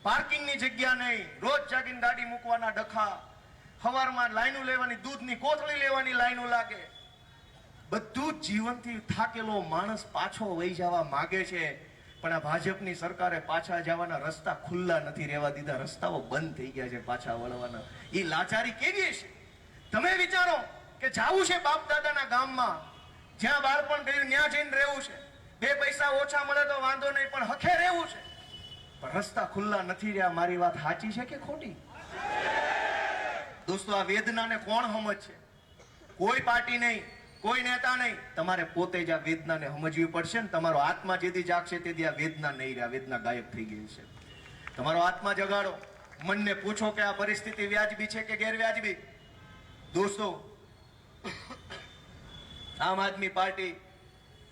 પાર્કિંગની જગ્યા નહીં, રોજ જાગીને ગાડી મૂકવાના ડખા, સવારમાં લાઈનો લેવાની, દૂધની કોથળી લેવાની લાઈનો લાગે. બધું જીવનથી થાકેલો માણસ પાછો વહી જવા માંગે છે, પણ આ ભાજપની સરકારે પાછા જવાના રસ્તા ખુલ્લા નથી રહેવા દીધા. રસ્તાઓ બંધ થઈ ગયા છે પાછા વળવાના. એ લાચારી કેવી છે તમે વિચારો કે જાવું છે બાપ દાદાના ગામમાં, જ્યાં બાળપણ ગયું ત્યાં જઈને રહેવું છે. 2 પૈસા ઓછા મળે તો વાંધો નહીં, પણ હખે રહેવું છે. પણ રસ્તા ખુલ્લા નથી રહ્યા. મારી વાત સાચી છે કે ખોટી? દોસ્તો, આ વેદનાને કોણ સમજશે? કોઈ પાર્ટી નહીં, કોઈ નેતા નહીં. તમારે પોતે જ આ વેદનાને સમજવી પડશે ને. તમારો આત્મા જેથી જાગશે તેથી આ વેદના નહીં રહે. વેદના ગાયબ થઈ ગઈ છે. તમારો આત્મા જગાડો, મનને પૂછો કે આ પરિસ્થિતિ વ્યાજબી છે કે ગેરવ્યાજબી. દોસ્તો, આમ આદમી પાર્ટી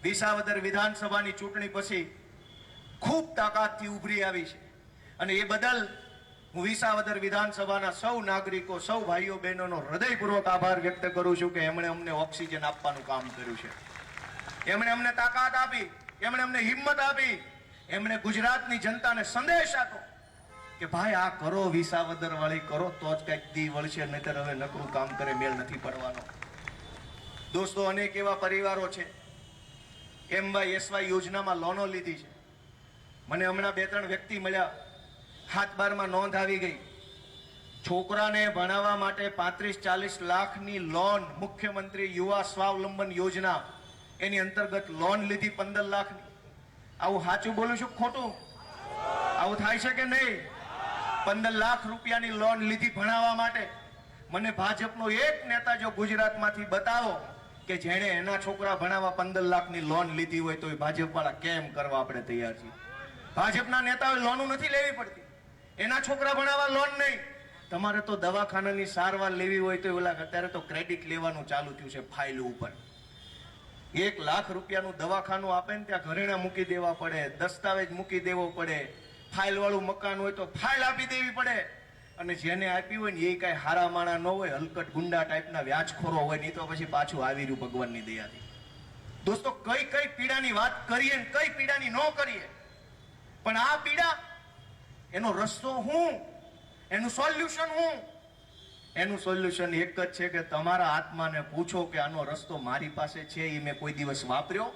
વિસાવદર વિધાનસભાની ચૂંટણી પછી ખૂબ તાકાતથી ઉભરી આવી છે અને એ બદલ હું વિસાવદર વિધાનસભાના સૌ નાગરિકો, સૌ ભાઈઓ બહેનોનો હૃદયપૂર્વક આભાર વ્યક્ત કરું છું કે એમણે અમને ઓક્સિજન આપવાનું કામ કર્યું છે. એમણે અમને તાકાત આપી, એમણે અમને હિંમત આપી, એમણે ગુજરાતની જનતાને સંદેશ આપ્યો કે ભાઈ આ કરો, વિસાવદર વાળી કરો તો જ કંઈક દી વળશે, નહીતર હવે નકરું કામ કરે મેળ નથી પડવાનો. દોસ્તો, અનેક એવા પરિવારો છે MYSY યોજનામાં લોનો લીધી છે. મને હમણાં 2-3 વ્યક્તિ મળ્યા, 7-12માં નોંધ આવી ગઈ. છોકરાને ભણાવવા માટે 35-40 લાખની લોન, મુખ્યમંત્રી યુવા સ્વાવલંબન યોજના એની અંતર્ગત લોન લીધી 15 લાખની. આવું સાચું બોલું છું ખોટું? આવું થાય છે કે નહીં? 15 લાખ રૂપિયાની લોન લીધી ભણાવવા માટે. મને ભાજપનો એક નેતા જો ગુજરાતમાંથી બતાવો કે જેણે એના છોકરા ભણાવવા 15 લાખની લોન લીધી હોય તો એ ભાજપ વાળા કેમ કરવા આપણે તૈયાર છીએ. ભાજપના નેતાઓએ લોન નથી લેવી પડતી, એના છોકરા ભણાવવા લોન નહીં. તમારે તો દવાખાનાની સારવાર લેવી હોય તો ઓલા અત્યારે તો ક્રેડિટ લેવાનું ચાલુ થયું છે ફાઇલ ઉપર. 1 લાખ રૂપિયાનું દવાખાનું આપે ને ત્યાં ઘરેણા મૂકી દેવા પડે, દસ્તાવેજ મૂકી દેવો પડે, ફાઇલ વાળું મકાન હોય તો ફાઇલ આપી દેવી પડે. અને જેને આપી હોય ને એ કઈ હારા માણા ન હોય, હલકટ ગુંડા ટાઈપના વ્યાજખોરો હોય, નહીં તો પછી પાછું આવી રહ્યું ભગવાનની દયાથી. દોસ્તો, કઈ પીડાની વાત કરીએ ને કઈ પીડાની ન કરીએ, પણ આ પીડા એનો રસ્તો હું, એનું સોલ્યુશન હું? એનું સોલ્યુશન એક જ છે કે તમારા આત્માને પૂછો કે આનો રસ્તો મારી પાસે છે, એ મેં કોઈ દિવસ વાપર્યો?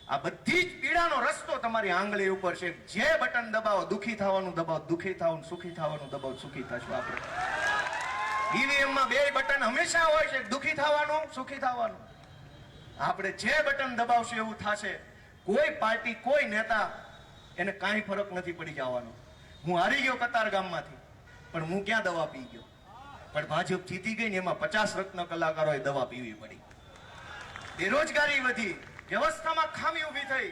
આ બધી જ પીડાનો રસ્તો તમારી આંગળી ઉપર છે. જે બટન દબાવો, દુખી થવાનું દબાવો, દુખી થવાનું, સુખી થવાનું દબાવો, સુખી થશો. આપણે ઈવીએમ માં 2 બટન હંમેશા હોય છે, દુખી થવાનું, સુખી થવાનું. આપણે જે બટન દબાવશું એવું થશે. કોઈ પાર્ટી, કોઈ નેતા, એને કાંઈ ફરક નથી પડી જવાનો. હું હારી ગયો કતારગામમાંથી, પણ હું ક્યાં દવા પી ગયો? પણ ભાજપ જીતી ગઈ ને એમાં 50 રત્ન કલાકારોએ દવા પીવી પડી. બેરોજગારી વધી, વ્યવસ્થામાં ખામી ઊભી થઈ.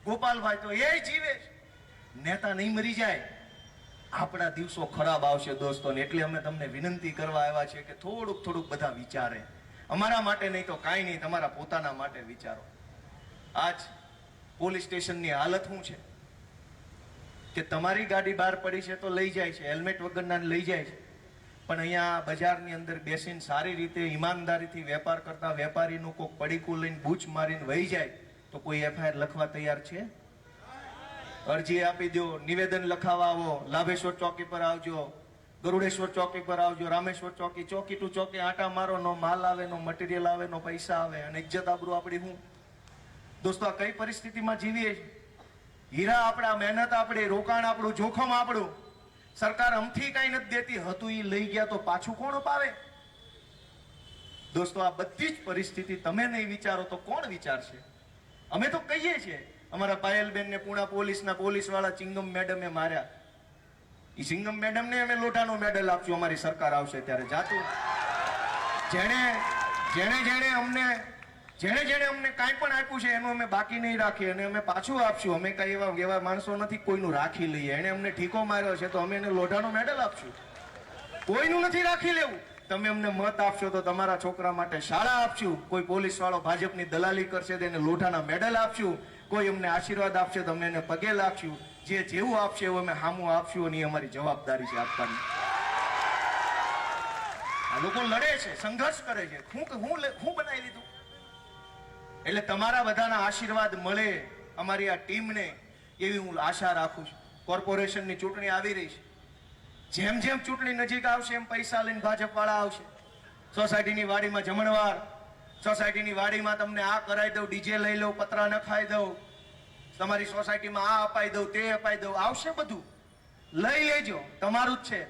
ગોપાલભાઈ તો એ જીવે છે. નેતા નહીં મરી જાય, આપણા દિવસો ખરાબ આવશે દોસ્તો. ને એટલે અમે તમને વિનંતી કરવા આવ્યા છે કે થોડુંક બધા વિચારે. અમારા માટે નહીં તો કાંઈ નહીં, તમારા પોતાના માટે વિચારો. આજ પોલીસ સ્ટેશનની હાલત શું છે કે તમારી ગાડી બહાર પડી છે તો લઈ જાય છે, હેલ્મેટ વગરના લઈ જાય છે. પણ અહીંયા બજારની અંદર બેસીને સારી રીતે ઈમાનદારીથી વેપાર કરતા વેપારીનું કોઈક પડીકું લઈને બૂચ મારીને વહી જાય તો કોઈ એફઆઈઆર લખવા તૈયાર છે? અરજી આપી દો, નિવેદન લખાવા આવો, લાભેશ્વર ચોકી પર આવજો, ગરુડેશ્વર ચોકી પર આવજો, રામેશ્વર ચોકી, ચોકી ટુ ચોકી આટા મારો. નો માલ આવે, નો મટીરિયલ આવે, નો પૈસા આવે, અને ઇજ્જત આબરૂ આપણી હું? દોસ્તો, આ કઈ પરિસ્થિતિમાં જીવીએ છીએ? હીરા આપણા, મહેનત આપણી, રોકાણ આપણું, જોખમ આપણું. સરકાર અમથી કઈ નથી દેતી, હતું એ લઈ ગયા તો પાછું કોણ અપાવે? દોસ્તો, આ બધી જ પરિસ્થિતિ તમે નહીં વિચારો તો કોણ વિચારશે? અમે તો કહીએ છીએ, અમારા પાયલબેન ને પુણા પોલીસના પોલીસવાળા ચિંગમ મેડમે માર્યા. એ ચિંગમ મેડમને અમે લોટાનો મેડલ આપશું અમારી સરકાર આવશે ત્યારે. જાતું જેણે અમને કાંઈ પણ આપ્યું છે એનું અમે બાકી નહીં રાખીએ અને અમે પાછું આપશું. અમે કઈ એવા માણસો નથી કોઈનું રાખી લઈએ. એને અમને ઠીકો માર્યો છે તો અમે એને લોઢાનો મેડલ આપશું. કોઈનું નથી રાખી લેવું. તમે અમને મત આપશો તો તમારા છોકરા માટે શાળા આપશું. કોઈ પોલીસ વાળો ભાજપની દલાલી કરશે તો એને લોઢાના મેડલ આપશું. કોઈ અમને આશીર્વાદ આપશે તો અમે એને પગે લાગશું. જે જેવું આપશે એવું અમે હામું આપશું અને એ અમારી જવાબદારી છે આપવાની. આ લોકો લડે છે, સંઘર્ષ કરે છે. હું બનાવી લીધું? એટલે તમારા બધાના આશીર્વાદ મળે અમારી આ ટીમને, એવી હું આશા રાખું છું. કોર્પોરેશનની ચૂંટણી આવી રહી છે. જેમ જેમ ચૂંટણી નજીક આવશે એમ પૈસા લઈને ભાજપ વાળા આવશે. સોસાયટીની વાડીમાં જમણવાર, સોસાયટીની વાડીમાં તમને આ કરાવી દઉં, ડીજે લઈ લઉં, પતરા નખાઈ દઉં, તમારી સોસાયટીમાં આ અપાઈ દઉં, તે અપાઈ દઉં. આવશે બધું, લઈ લેજો, તમારું જ છે.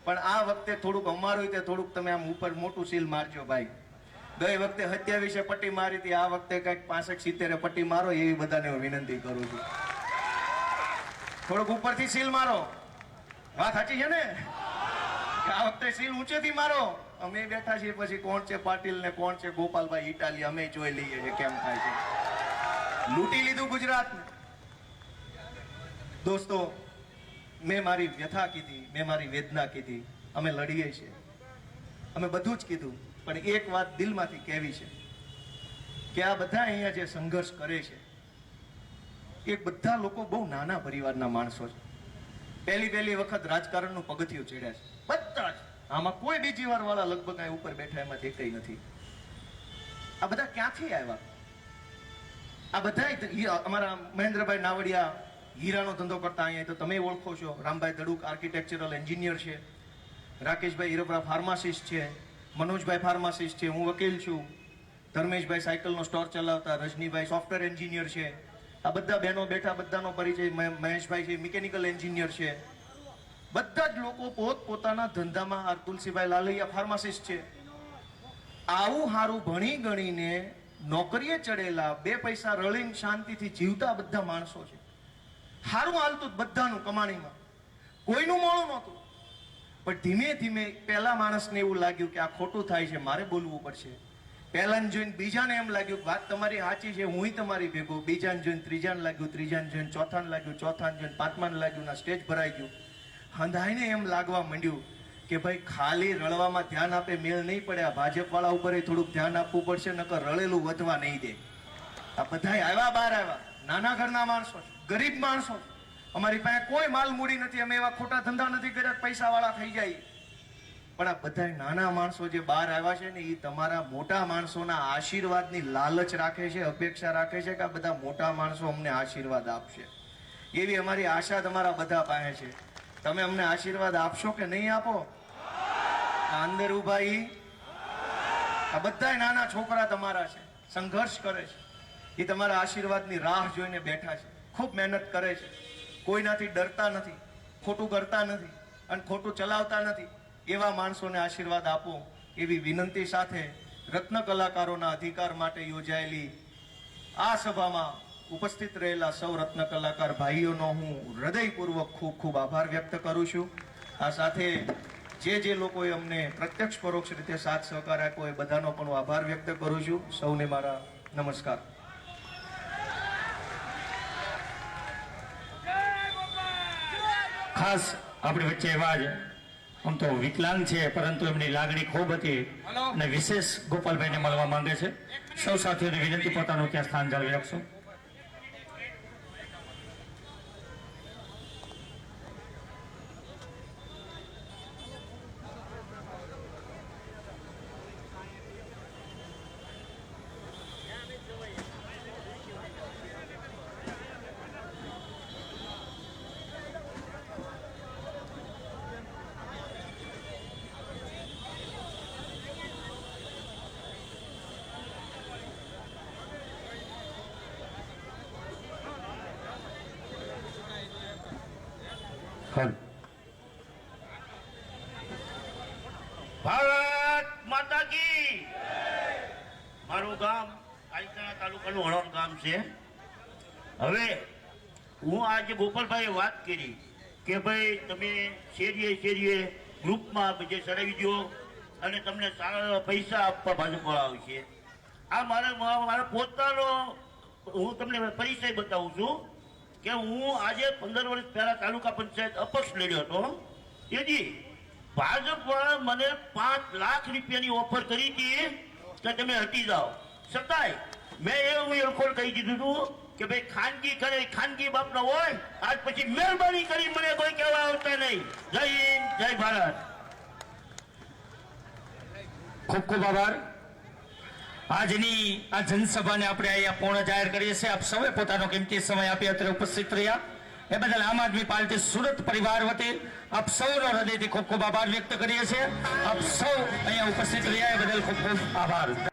પણ આ વખતે થોડુંક અમારું તે થોડુંક તમે આમ ઉપર મોટું સીલ મારજો ભાઈ. ગઈ વખતે 27 પટ્ટી મારી હતી, આ વખતે કઈક 65-70 પટ્ટી મારો, એવી બધાને હું વિનંતી કરું છું. થોડુંક ઉપરથી સીલ મારો. વાત સાચી છે ને? આ વખતે સીલ ઊંચેથી મારો. અમે બેઠા છીએ, પછી કોણ છે પાટીલ ને કોણ છે ગોપાલભાઈ ઇટાલી અમે જોઈ લઈએ છીએ કેમ થાય છે. લૂંટી લીધું ગુજરાત. દોસ્તો, મેં મારી વ્યથા કીધી, મેં મારી વેદના કીધી. અમે લડીએ છીએ, અમે બધું જ કીધું. પણ એક વાત દિલમાંથી કહેવી છે કે આ બધા અહીંયા જે સંઘર્ષ કરે છે એ બધા લોકો બહુ નાના પરિવારના માણસો છે. પહેલી વખત રાજકારણનું પગથિયું ચડ્યા છે બધા જ. આમાં કોઈ બીજી વાર વાળા લગભગ અહીં ઉપર બેઠા એમાંથી એકઈ નથી. આ બધા ક્યાંથી આવ્યા? આ બધા અમારા મહેન્દ્રભાઈ નાવડિયા હીરાનો ધંધો કરતા અહીંયા તો તમે ઓળખો છો. રામભાઈ દડુક આર્કિટેક્ચરલ એન્જિનિયર છે. રાકેશભાઈ હીરપરા ફાર્માસિસ્ટ છે. મનોજભાઈ ફાર્માસિસ્ટ છે. હું વકીલ છું. ધર્મેશભાઈ સાયકલનો સ્ટોર ચલાવતા. રજનીભાઈ સોફ્ટવેર એન્જિનિયર છે. આ બધા બહેનો બેઠા, બધાનો પરિચય. મહેશભાઈ છે, મિકેનિકલ એન્જિનિયર છે. બધા જ લોકો પોતાના ધંધામાં. તુલસીભાઈ લાલૈયા ફાર્માસિસ્ટ છે. આવું હારું ભણી ગણીને નોકરીએ ચડેલા, 2 પૈસા રળીને શાંતિથી જીવતા બધા માણસો છે. હારું હાલતું બધાનું કમાણીમાં, કોઈનું મોડું નહોતું. પણ ધીમે ધીમે પહેલા માણસને એવું લાગ્યું કે આ ખોટું થાય છે, મારે બોલવું પડશે. પહેલાને જોઈને બીજાને એમ લાગ્યું કે વાત તમારી સાચી છે, હું તમારી ભેગો. બીજાને જોઈને ત્રીજાને લાગ્યું, ત્રીજાને જોઈને ચોથાને લાગ્યું, ચોથાને જોઈને પાંચમાને લાગ્યું, ના સ્ટેજ ભરાઈ ગયું. હંધાઈને એમ લાગવા માંડ્યું કે ભાઈ ખાલી રળવામાં ધ્યાન આપે મેળ નહીં પડે. આ ભાજપ વાળા ઉપર થોડુંક ધ્યાન આપવું પડશે, નકર રળેલું વધવા નહીં દે. આ બધા આવ્યા, બહાર આવ્યા, નાના ઘરના માણસો, ગરીબ માણસો. અમારી પાસે કોઈ માલ મૂડી નથી, અમે એવા ખોટા ધંધા નથી કર્યા પૈસા વાળા થઈ જાય. પણ આ બધા નાના માણસો જે બહાર આવ્યા છે ને, એ તમારા મોટા માણસોના આશીર્વાદની લાલચ રાખે છે, અપેક્ષા રાખે છે કે આ બધા મોટા માણસો અમને આશીર્વાદ આપશે. એવી અમારી આશા તમારા બધા પાસે છે. તમે અમને આશીર્વાદ આપશો કે નહીં આપો? આ અંદર ઉભા આ બધા નાના છોકરા તમારા છે, સંઘર્ષ કરે છે, એ તમારા આશીર્વાદની રાહ જોઈને બેઠા છે, ખૂબ મહેનત કરે છે, કોઈનાથી ડરતા નથી, ખોટું કરતા નથી અને ખોટું ચલાવતા નથી. એવા માણસોને આશીર્વાદ આપો એવી વિનંતી સાથે રત્ન કલાકારોના અધિકાર માટે યોજાયેલી આ સભામાં ઉપસ્થિત રહેલા સૌ રત્ન કલાકાર ભાઈઓનો હું હૃદયપૂર્વક ખૂબ ખૂબ આભાર વ્યક્ત કરું છું. આ સાથે જે લોકોએ અમને પ્રત્યક્ષ પરોક્ષ રીતે સાથ સહકાર આપ્યો એ બધાનો પણ હું આભાર વ્યક્ત કરું છું. સૌને મારા નમસ્કાર.
ખાસ આપણી વચ્ચે એવા જ આમ તો વિકલાંગ છે પરંતુ એમની લાગણી ખૂબ હતી અને વિશેષ ગોપાલભાઈને મળવા માંગે છે. સૌ સાથીઓને વિનંતી પોતાનું ત્યાં સ્થાન જાળવી રાખશો.
ભારત માતા કી. મારું ગામ આલતણા તાલુકાનું હળવદ ગામ છે. હવે હું આજે ગોપાલભાઈએ વાત કરી કે ભાઈ તમે શેરીએ ગ્રુપમાં બધે ચડાવી દો અને તમને સારા પૈસા આપવા ભાજપ આવશે. આ મારા પોતાનો હું તમને પરિચય બતાવું છું કે હું આજે 15 વર્ષ પહેલા તાલુકા પંચાયત અપક્ષ લડ્યો હતો. તેથી ભાજપ વાળા મને 5 લાખ રૂપિયાની ઓફર કરી હતી કે તમે હટી જાઓ. છતાંય મેં એવું એલખોલ કહી દીધું હતું કે ભાઈ ખાનગી કરે, ખાનગી બાપના હોય, આજ પછી મહેરબાની કરી મને કોઈ કહેવા આવતા નહીં. જય હિન્દ, જય ભારત.
ખૂબ ખૂબ આભાર. આજની આ જનસભાને આપણે અહીંયા પૂર્ણ જાહેર કરીએ છીએ. આપ સૌએ પોતાનો કિંમતી સમય આપી અત્યારે ઉપસ્થિત રહ્યા એ બદલ આમ આદમી પાર્ટી સુરત પરિવાર વતી આપ સૌનો હૃદયથી ખૂબ ખૂબ આભાર વ્યક્ત કરીએ છીએ. આપ સૌ અહીંયા ઉપસ્થિત રહ્યા એ બદલ ખૂબ ખૂબ આભાર.